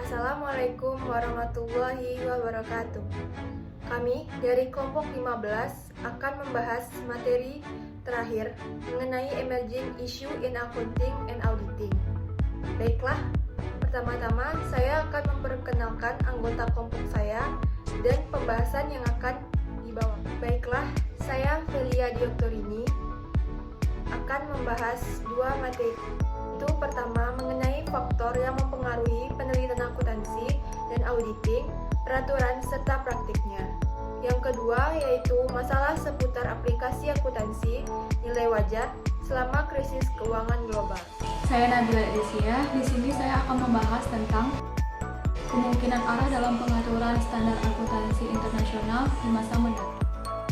Assalamualaikum warahmatullahi wabarakatuh. Kami dari kelompok 15 akan membahas materi terakhir mengenai emerging issue in accounting and auditing. Baiklah, pertama-tama saya akan memperkenalkan anggota kelompok saya dan pembahasan yang akan dibawa. Baiklah, saya Velia Dioktorini akan membahas dua materi. Itu pertama mengenai faktor yang mempengaruhi penelitian akuntansi dan auditing, peraturan serta praktiknya. Yang kedua yaitu masalah seputar aplikasi akuntansi nilai wajar selama krisis keuangan global. Saya Nabila Desia. Di sini saya akan membahas tentang kemungkinan arah dalam pengaturan standar akuntansi internasional di masa mendatang.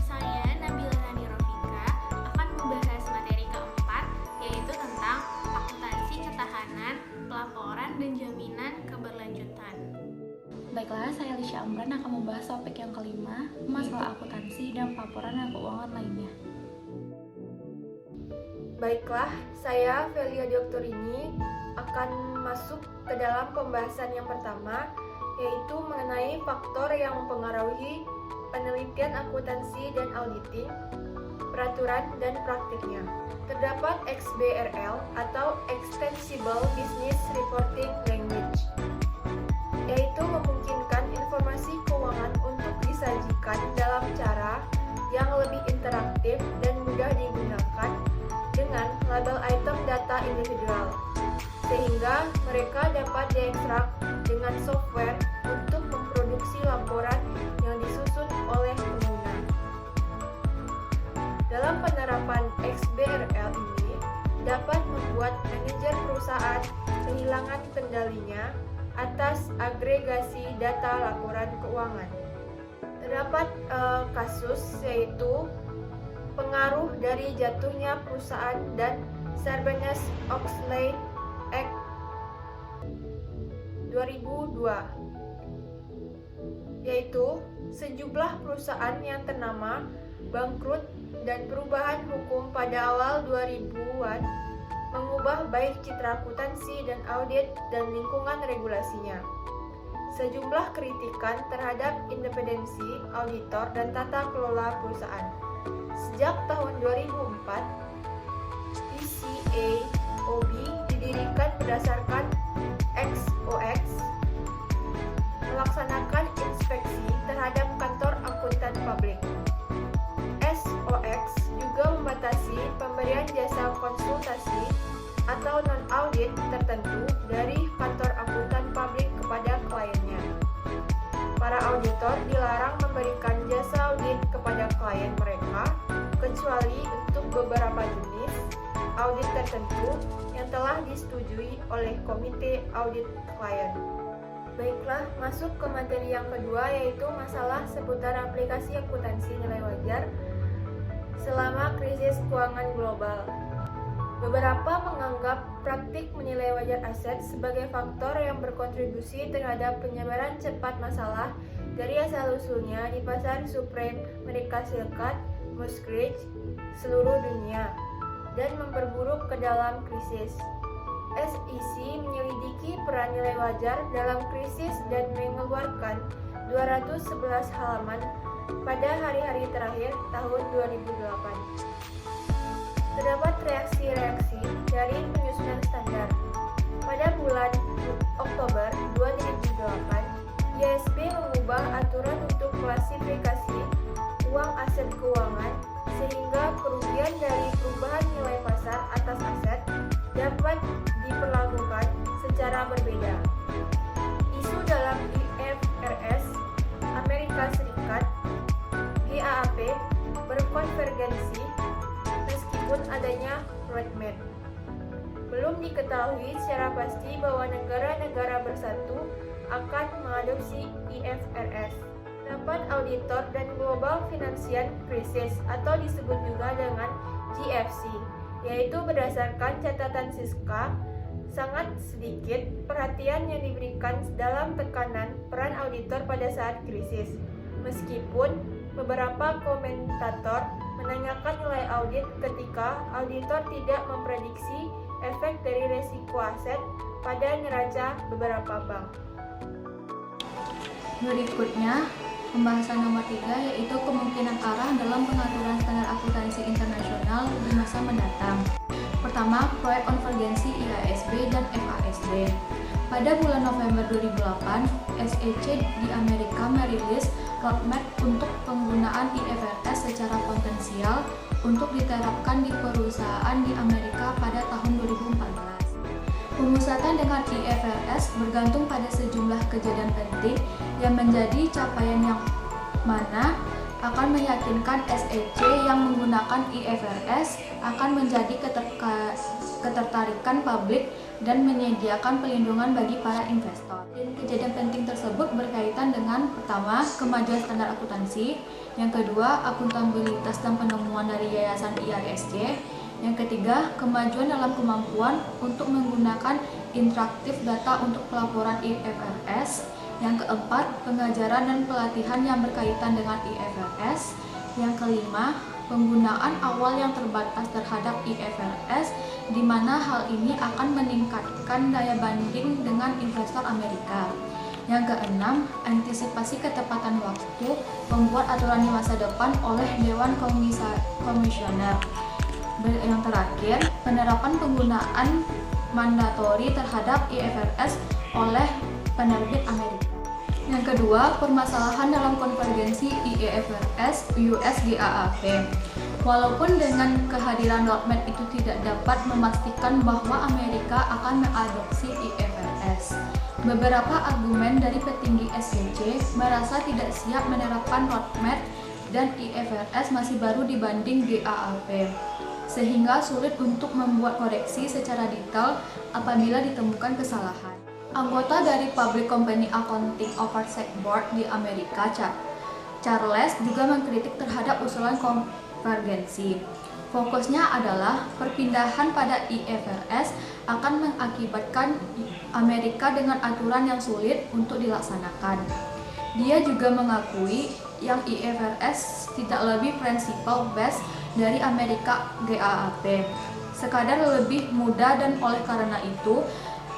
Saya Nabila Rani Rofika akan membahas materi keempat, yaitu tentang akuntansi ketahanan, pelaporan, dan jaminan keberlanjutan. Baiklah, saya Lisha Amran akan membahas topik yang kelima, masalah akuntansi dan pelaporan dan keuangan lainnya. Baiklah, saya Velia Dioktorini akan masuk ke dalam pembahasan yang pertama, yaitu mengenai faktor yang mempengaruhi penelitian akuntansi dan auditing, peraturan dan praktiknya. Terdapat XBRL atau Extensible Business Reporting Language, yaitu memungkinkan informasi keuangan untuk disajikan dalam cara yang lebih interaktif dan mudah digunakan dengan label item data individual, sehingga mereka dapat diekstrak dengan software untuk memproduksi laporan yang disusun oleh pengguna. Dalam penerapan XBRL ini dapat membuat manajer perusahaan kehilangan kendalinya atas agregasi data laporan keuangan. Terdapat kasus yaitu pengaruh dari jatuhnya perusahaan dan Sarbanes-Oxley Act 2002, yaitu sejumlah perusahaan yang ternama bangkrut dan perubahan hukum pada awal 2000-an mengubah baik citra akuntansi dan audit dan lingkungan regulasinya. Sejumlah kritikan terhadap independensi auditor dan tata kelola perusahaan. Sejak tahun 2004, PCAOB didirikan berdasarkan XOX, melaksanakan inspeksi terhadap kantor akuntan publik. SOX juga membatasi pemberian jasa konsultasi atau non-audit tertentu dari kantor akuntan publik kepada kliennya. Para auditor dilarang memberikan jasa audit kepada klien mereka, kecuali untuk beberapa jenis audit tertentu yang telah disetujui oleh komite audit klien. Baiklah, masuk ke materi yang kedua, yaitu masalah seputar aplikasi akuntansi nilai wajar selama krisis keuangan global. Beberapa menganggap praktik menilai wajar aset sebagai faktor yang berkontribusi terhadap penyebaran cepat masalah dari asal-usulnya di pasar subprime Amerika Serikat, mortgage seluruh dunia, dan memperburuk ke dalam krisis. SEC menyelidiki peran nilai wajar dalam krisis dan mengeluarkan 211 halaman pada hari-hari terakhir tahun 2008. Terdapat reaksi-reaksi dari penyusunan standar. Pada bulan Oktober 2008, IASB mengubah aturan untuk klasifikasi uang aset keuangan sehingga kerugian dari perubahan nilai pasar atas aset dapat diperlakukan secara berbeda. Isu dalam IFRS Amerika Serikat GAAP berkonvergensi meskipun adanya roadmap. Belum diketahui secara pasti bahwa negara-negara bersatu akan mengadopsi IFRS. Dapat auditor dan global financial crisis atau disebut juga dengan GFC, yaitu berdasarkan catatan Siska, sangat sedikit perhatian yang diberikan dalam tekanan peran auditor pada saat krisis. Meskipun beberapa komentator menanyakan nilai audit ketika auditor tidak memprediksi efek dari resiko aset pada neraca beberapa bank. Berikutnya, pembahasan nomor 3 yaitu kemungkinan arah dalam pengaturan standar akuntansi internasional di masa mendatang. Pertama, proyek konvergensi IASB dan FASB. Pada bulan November 2008, SEC di Amerika merilis roadmap untuk penggunaan IFRS secara potensial untuk diterapkan di perusahaan di Amerika pada tahun 2014. Pemusatan dengan IFRS bergantung pada sejumlah kejadian penting yang menjadi capaian yang mana akan meyakinkan SEC yang menggunakan IFRS akan menjadi ketertarikan publik dan menyediakan perlindungan bagi para investor. Dan kejadian penting tersebut berkaitan dengan pertama, kemajuan standar akuntansi, yang kedua, akuntabilitas dan penemuan dari yayasan IASC, yang ketiga, kemajuan dalam kemampuan untuk menggunakan interaktif data untuk pelaporan IFRS. Yang keempat, pengajaran dan pelatihan yang berkaitan dengan IFRS. Yang kelima, penggunaan awal yang terbatas terhadap IFRS, di mana hal ini akan meningkatkan daya banding dengan investor Amerika. Yang keenam, antisipasi ketepatan waktu membuat aturan di masa depan oleh Dewan Komisioner. Yang terakhir, penerapan penggunaan mandatori terhadap IFRS oleh penerbit Amerika. Yang kedua, permasalahan dalam konvergensi IFRS US GAAP. Walaupun dengan kehadiran roadmap itu tidak dapat memastikan bahwa Amerika akan mengadopsi IFRS. Beberapa argumen dari petinggi SEC merasa tidak siap menerapkan roadmap dan IFRS masih baru dibanding GAAP, sehingga sulit untuk membuat koreksi secara detail apabila ditemukan kesalahan. Anggota dari Public Company Accounting Oversight Board di Amerika, Charles, juga mengkritik terhadap usulan konvergensi. Fokusnya adalah perpindahan pada IFRS akan mengakibatkan Amerika dengan aturan yang sulit untuk dilaksanakan. Dia juga mengakui yang IFRS tidak lebih principle based dari Amerika GAAP, sekadar lebih mudah, dan oleh karena itu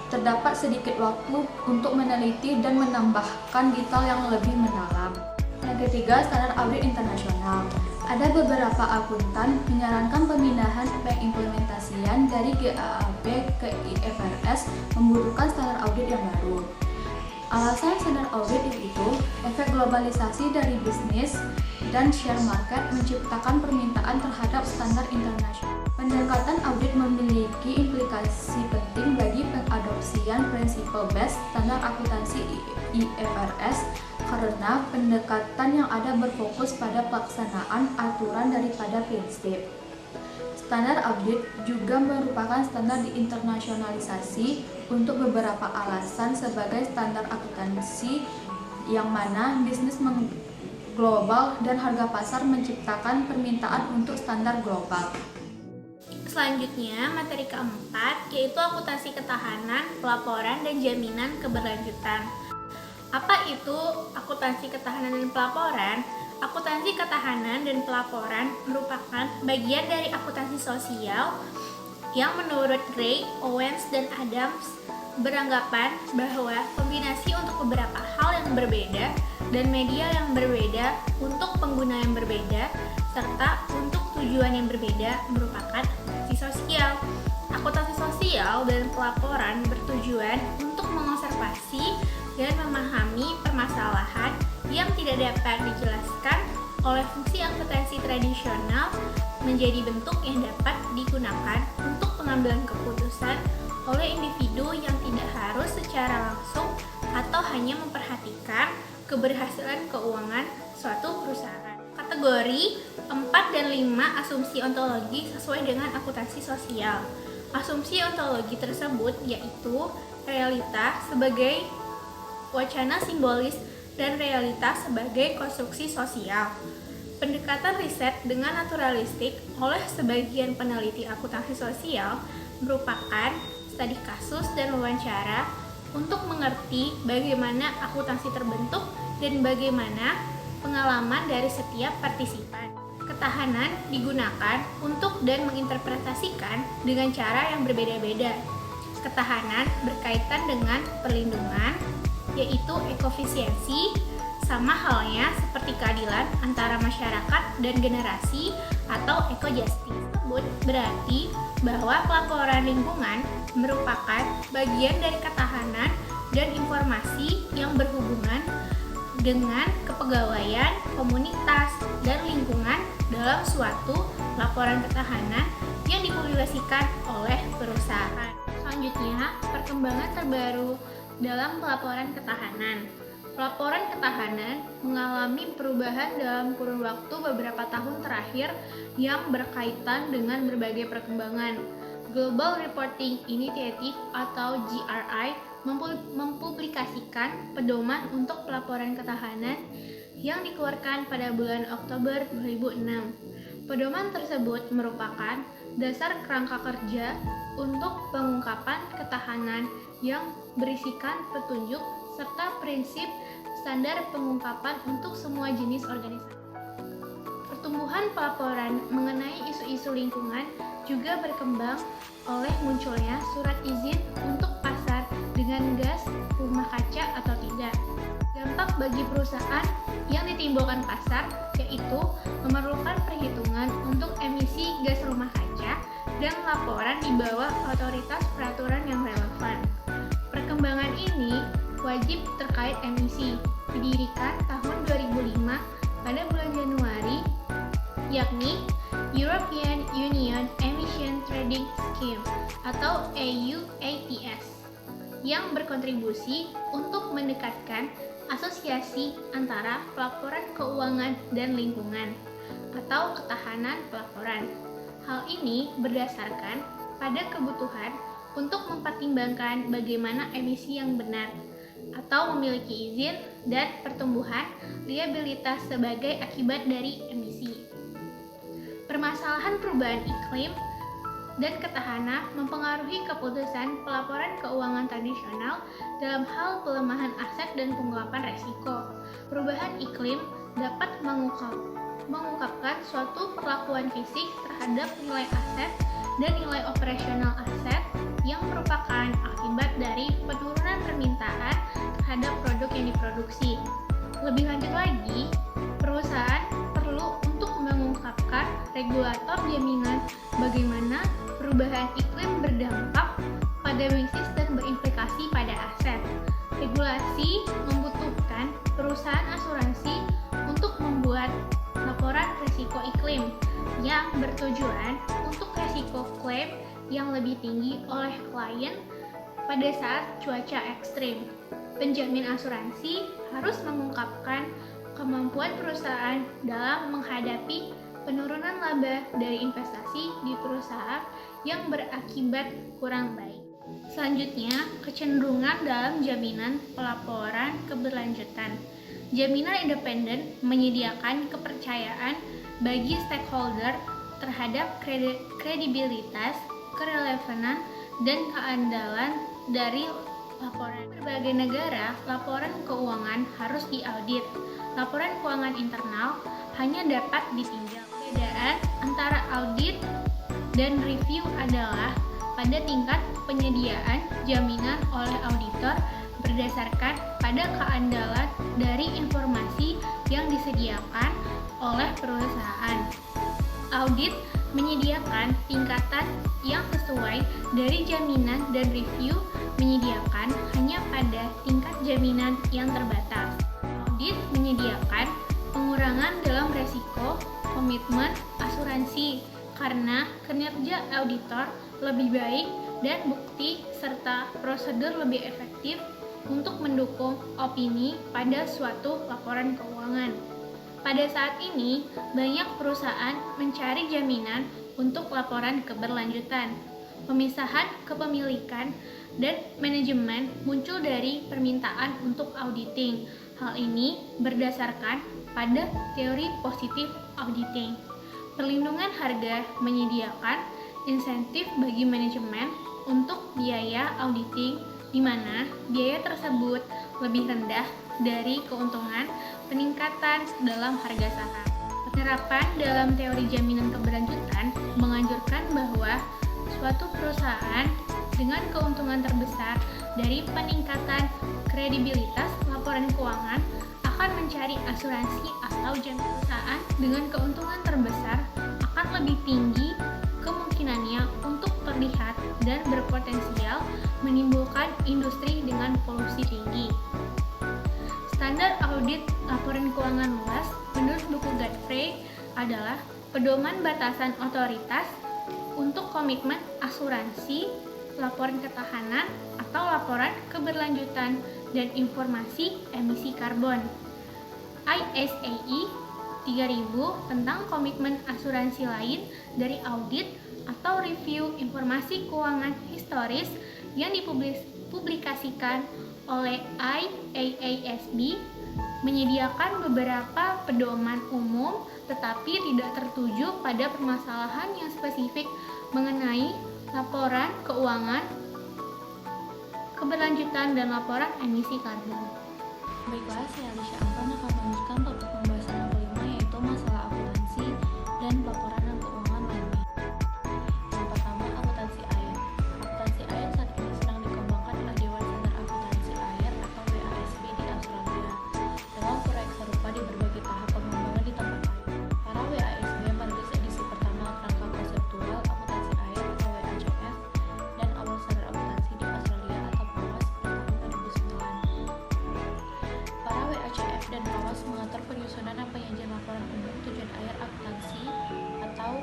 terdapat sedikit waktu untuk meneliti dan menambahkan detail yang lebih mendalam. Yang ketiga, standar audit internasional. Ada beberapa akuntan menyarankan pemindahan pengimplementasian dari GAAP ke IFRS membutuhkan standar audit yang baru. Alasan standar audit itu efek globalisasi dari bisnis dan share market menciptakan permintaan terhadap standar internasional. Pendekatan audit memiliki implikasi penting bagi pengadopsian principle based standar akuntansi IFRS karena pendekatan yang ada berfokus pada pelaksanaan aturan daripada prinsip. Standar audit juga merupakan standar diinternasionalisasi untuk beberapa alasan sebagai standar akuntansi yang mana bisnis global dan harga pasar menciptakan permintaan untuk standar global. Selanjutnya, materi keempat yaitu akuntansi ketahanan, pelaporan, dan jaminan keberlanjutan. Apa itu akuntansi ketahanan dan pelaporan? Akuntansi ketahanan dan pelaporan merupakan bagian dari akuntansi sosial yang menurut Gray, Owens, dan Adams beranggapan bahwa kombinasi untuk beberapa hal yang berbeda dan media yang berbeda untuk pengguna yang berbeda serta untuk tujuan yang berbeda merupakan akuntansi sosial. Akuntansi sosial dan pelaporan bertujuan untuk mengonservasi dan memahami permasalahan yang tidak dapat dijelaskan oleh fungsi akuntansi tradisional menjadi bentuk yang dapat digunakan untuk pengambilan keputusan oleh individu yang tidak harus secara langsung atau hanya memperhatikan keberhasilan keuangan suatu perusahaan. Kategori 4 dan 5 asumsi ontologi sesuai dengan akuntansi sosial. Asumsi ontologi tersebut yaitu realita sebagai wacana simbolis dan realitas sebagai konstruksi sosial. Pendekatan riset dengan naturalistik oleh sebagian peneliti akuntansi sosial merupakan studi kasus dan wawancara untuk mengerti bagaimana akuntansi terbentuk dan bagaimana pengalaman dari setiap partisipan. Ketahanan digunakan untuk dan menginterpretasikan dengan cara yang berbeda-beda. Ketahanan berkaitan dengan perlindungan, yaitu ekofisiensi, sama halnya seperti keadilan antara masyarakat dan generasi atau eco-justice. Tersebut berarti bahwa pelaporan lingkungan merupakan bagian dari ketahanan dan informasi yang berhubungan dengan kepegawaian, komunitas, dan lingkungan dalam suatu laporan ketahanan yang dipublikasikan oleh perusahaan. Selanjutnya, perkembangan terbaru dalam pelaporan ketahanan. Pelaporan ketahanan mengalami perubahan dalam kurun waktu beberapa tahun terakhir yang berkaitan dengan berbagai perkembangan. Global Reporting Initiative atau GRI mempublikasikan pedoman untuk pelaporan ketahanan yang dikeluarkan pada bulan Oktober 2006. Pedoman tersebut merupakan dasar kerangka kerja untuk pengungkapan ketahanan yang berisikan petunjuk serta prinsip standar pengungkapan untuk semua jenis organisasi. Pertumbuhan pelaporan mengenai isu-isu lingkungan juga berkembang oleh munculnya surat izin untuk pasar dengan gas rumah kaca atau tidak. Dampak bagi perusahaan yang ditimbulkan pasar yaitu memerlukan perhitungan untuk emisi gas rumah kaca dan laporan di bawah otoritas peraturan yang relevan. Perkembangan ini wajib terkait emisi didirikan tahun 2005 pada bulan Januari, yakni European Union Emission Trading Scheme atau EU ETS, yang berkontribusi untuk mendekatkan asosiasi antara pelaporan keuangan dan lingkungan atau ketahanan pelaporan. Hal ini berdasarkan pada kebutuhan untuk mempertimbangkan bagaimana emisi yang benar atau memiliki izin dan pertumbuhan liabilitas sebagai akibat dari emisi. Permasalahan perubahan iklim dan ketahanan mempengaruhi keputusan pelaporan keuangan tradisional dalam hal pelemahan aset dan pengungkapan resiko. Perubahan iklim dapat mengungkapkan suatu perlakuan fisik terhadap nilai aset dan nilai operasional aset yang merupakan akibat dari penurunan permintaan terhadap produk yang diproduksi. Lebih lanjut lagi, perusahaan perlu untuk mengungkapkan regulator jaminan bagaimana perubahan iklim berdampak pada bisnis dan berimplikasi pada aset. Regulasi membutuhkan perusahaan asuransi untuk membuat laporan risiko iklim yang bertujuan untuk risiko klaim yang lebih tinggi oleh klien pada saat cuaca ekstrim. Penjamin asuransi harus mengungkapkan kemampuan perusahaan dalam menghadapi penurunan laba dari investasi di perusahaan yang berakibat kurang baik. Selanjutnya, kecenderungan dalam jaminan pelaporan keberlanjutan. Jaminan independen menyediakan kepercayaan bagi stakeholder terhadap kredibilitas, kerelevanan, dan keandalan dari laporan. Berbagai negara, laporan keuangan harus diaudit. Laporan keuangan internal hanya dapat ditinjau. Perbedaan antara audit dan review adalah pada tingkat penyediaan jaminan oleh auditor berdasarkan pada keandalan dari informasi yang disediakan oleh perusahaan. Audit menyediakan tingkatan yang sesuai dari jaminan dan review menyediakan hanya pada tingkat jaminan yang terbatas. Audit menyediakan pengurangan dalam resiko, komitmen, asuransi karena kinerja auditor lebih baik dan bukti serta prosedur lebih efektif untuk mendukung opini pada suatu laporan keuangan. Pada saat ini, banyak perusahaan mencari jaminan untuk laporan keberlanjutan. Pemisahan kepemilikan dan manajemen muncul dari permintaan untuk auditing. Hal ini berdasarkan pada teori positif auditing. Perlindungan harga menyediakan insentif bagi manajemen untuk biaya auditing, di mana biaya tersebut lebih rendah dari keuntungan peningkatan dalam harga saham. Penerapan dalam teori jaminan keberlanjutan menganjurkan bahwa suatu perusahaan dengan keuntungan terbesar dari peningkatan kredibilitas laporan keuangan akan mencari asuransi atau jaminan perusahaan dengan keuntungan terbesar akan lebih tinggi kemungkinannya untuk terlihat dan berpotensial menimbulkan industri dengan polusi tinggi. Standar audit laporan keuangan luas menurut buku Godfrey adalah pedoman batasan otoritas untuk komitmen asuransi, laporan ketahanan atau laporan keberlanjutan dan informasi emisi karbon. ISAE 3000 tentang komitmen asuransi lain dari audit atau review informasi keuangan historis yang dipublikasikan oleh IAASB menyediakan beberapa pedoman umum tetapi tidak tertuju pada permasalahan yang spesifik mengenai laporan keuangan, keberlanjutan, dan laporan emisi karbon. Baiklah, saya Alicia Amran akan melanjutkan topik pembahasan yang kelima, yaitu masalah akuntansi dan pelaporan dan keuangan lainnya. Yang pertama, akuntansi air. Akuntansi air saat ini sedang dikembangkan oleh Dewan Standar Akuntansi Air atau WASB di Australia dengan proyek serupa di berbagai tahap pengembangan di tempat lain. Para WASB merilis edisi pertama kerangka konseptual akuntansi air atau WACF dan awal standar akuntansi di Australia atau PAWAS pada tahun 2009. Para WACF dan PAWAS mengatur penyusunan dan penyajian laporan umum tujuan air akuntansi atau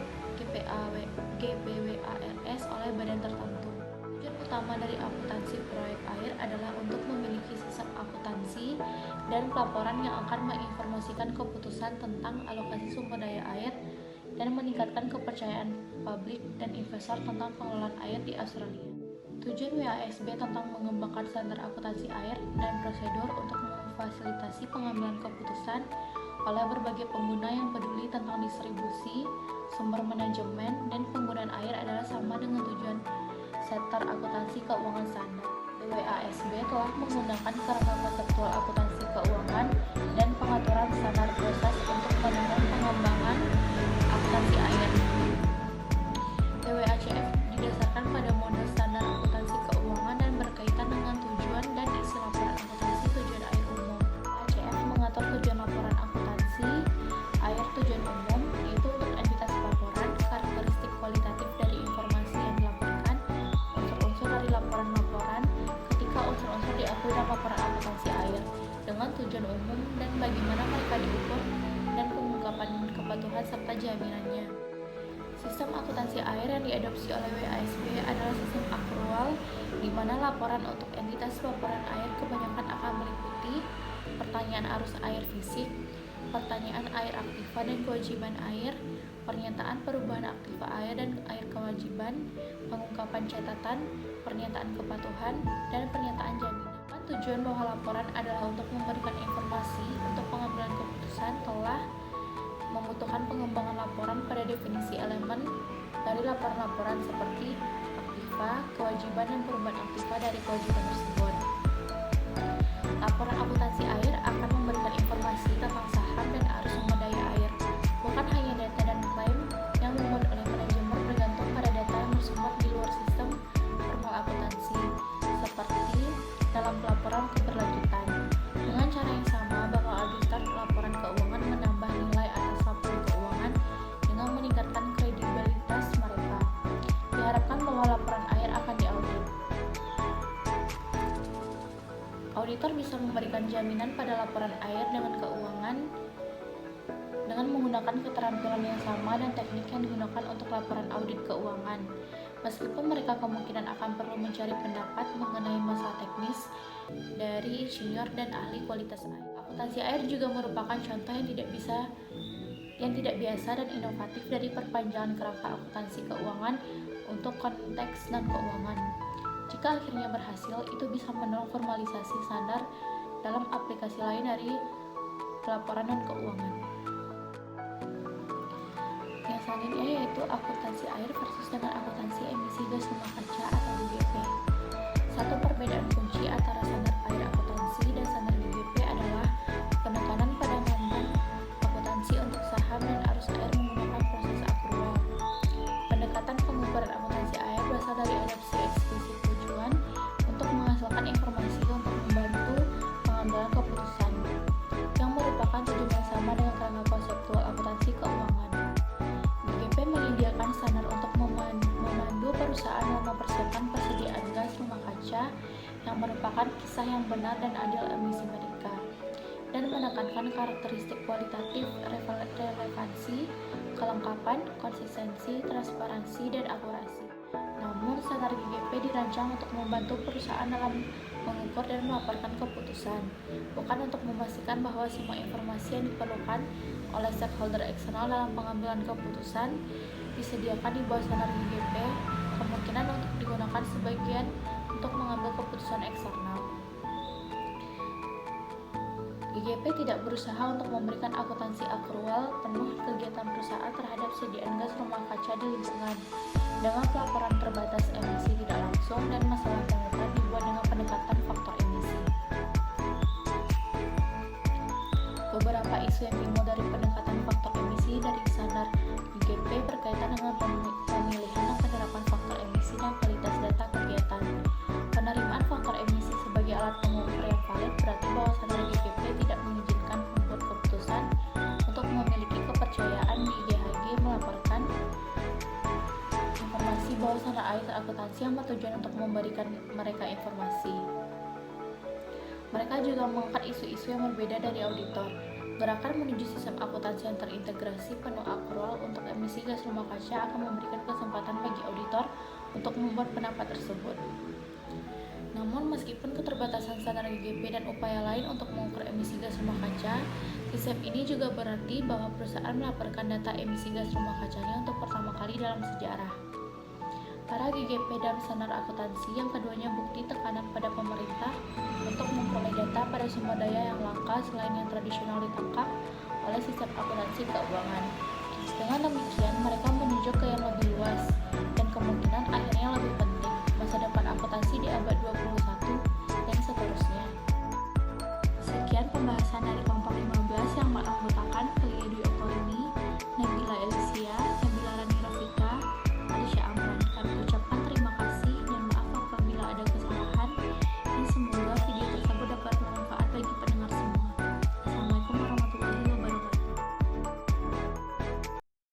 GPWARS oleh badan tertentu. Tujuan utama dari akuntansi proyek air adalah untuk memiliki sistem akuntansi dan pelaporan yang akan menginformasikan keputusan tentang alokasi sumber daya air dan meningkatkan kepercayaan publik dan investor tentang pengelolaan air di Australia. Tujuan WASB tentang mengembangkan standar akuntansi air dan prosedur untuk memfasilitasi pengambilan keputusan oleh berbagai pengguna yang peduli tentang distribusi, sumber manajemen, dan penggunaan air adalah sama dengan tujuan sektor akuntansi keuangan standar. WASB telah menggunakan kerangka konseptual akuntansi keuangan dan pengaturan standar proses untuk mendukung pengembangan akuntansi air. WACF didasarkan pada model standar akuntansi keuangan dan berkaitan dengan tujuan dan isi laporan akuntansi tujuan air umum. WACF mengatur tujuan laporan akuntansi air tujuan umum, yaitu untuk entitas pelaporan, karakteristik kualitatif dari informasi yang dilaporkan, unsur-unsur dari laporan-laporan, ketika unsur-unsur diakui dalam laporan akuntansi air, dengan tujuan umum dan bagaimana mereka diukur, dan pengungkapan kepatuhan serta jaminannya. Sistem akuntansi air yang diadopsi oleh WASB adalah sistem akrual, di mana laporan untuk entitas laporan air kebanyakan akan meliputi pertanyaan arus air fisik, pertanyaan air aktiva dan kewajiban air, pernyataan perubahan aktiva air dan air kewajiban, pengungkapan catatan, pernyataan kepatuhan, dan pernyataan jaminan. Tujuan bahwa laporan adalah untuk memberikan informasi untuk pengambilan keputusan telah membutuhkan pengembangan laporan pada definisi elemen dari laporan-laporan seperti aktiva, kewajiban, dan perubahan aktiva dari kewajiban tersebut. Laporan akuntansi air akan memberikan informasi tentang saham dan arus sumber daya air, bukan hanya data dan klaim yang dimuat oleh manajemen bergantung pada data yang bersumber di luar sistem formal akuntansi, seperti dalam pelaporan keberlanjutan. Dengan cara yang sama, bahwa auditor laporan keuangan menambah nilai atas laporan keuangan dengan meningkatkan kredibilitas mereka. Diharapkan bahwa laporan air akan diaudit. Auditor bisa memberikan jaminan pada laporan air dengan keuangan dengan menggunakan keterampilan yang sama dan teknik yang digunakan untuk laporan audit keuangan. Meskipun mereka kemungkinan akan perlu mencari pendapat mengenai masalah teknis dari insinyur dan ahli kualitas air. Akuntansi air juga merupakan contoh yang tidak biasa dan inovatif dari perpanjangan kerangka akuntansi keuangan untuk konteks dan keuangan. Jika akhirnya berhasil, itu bisa mendorong formalisasi standar dalam aplikasi lain dari pelaporan dan keuangan. Yang selanjutnya yaitu akuntansi air versus dengan akuntansi emisi gas rumah kaca atau GGP. Satu perbedaan kunci antara standar air akuntansi dan standar GGP adalah penekanan pada momen akuntansi untuk saham dan arus air menggunakan proses akrual. Pendekatan pengukuran akuntansi air berasal dari adopsi eksplisit tujuan untuk menghasilkan perusahaan dalam mempersiapkan persediaan gas rumah kaca yang merupakan kisah yang benar dan adil emisi mereka, dan menekankan karakteristik kualitatif, relevansi, kelengkapan, konsistensi, transparansi, dan akurasi. Namun, standar GGP dirancang untuk membantu perusahaan dalam mengukur dan melaporkan keputusan, bukan untuk memastikan bahwa semua informasi yang diperlukan oleh stakeholder eksternal dalam pengambilan keputusan disediakan di bawah standar GGP. Kemungkinan untuk digunakan sebagian untuk mengambil keputusan eksternal. GGP tidak berusaha untuk memberikan akuntansi akrual penuh kegiatan perusahaan terhadap sediaan gas rumah kaca di lingkungan dengan pelaporan terbatas emisi tidak langsung dan masalah temukan dibuat dengan pendekatan faktor emisi. Beberapa isu yang timbul dari pendekatan faktor emisi dari standar GGP berkaitan dengan pemilihan dan penerapan faktor emisi dan kualitas data kegiatan. Penerimaan faktor emisi sebagai alat pengukur yang valid berarti bahwa standar GGP tidak mengizinkan pembuat keputusan untuk memiliki kepercayaan di IGHG melaporkan informasi bahwa standar AIS akuntansi yang bertujuan untuk memberikan mereka informasi. Mereka juga mengangkat isu-isu yang berbeda dari auditor. Gerakan menuju sistem akuntansi yang terintegrasi penuh akrual untuk emisi gas rumah kaca akan memberikan kesempatan bagi auditor untuk membuat pendapat tersebut. Namun, meskipun keterbatasan standar GGP dan upaya lain untuk mengukur emisi gas rumah kaca, sistem ini juga berarti bahwa perusahaan melaporkan data emisi gas rumah kacanya untuk pertama kali dalam sejarah. Para GGP dan standar akuntansi yang keduanya bukti tekanan pada pemerintah untuk memperoleh data pada sumber daya yang langka selain yang tradisional ditangkap oleh sistem akuntansi keuangan. Dengan demikian,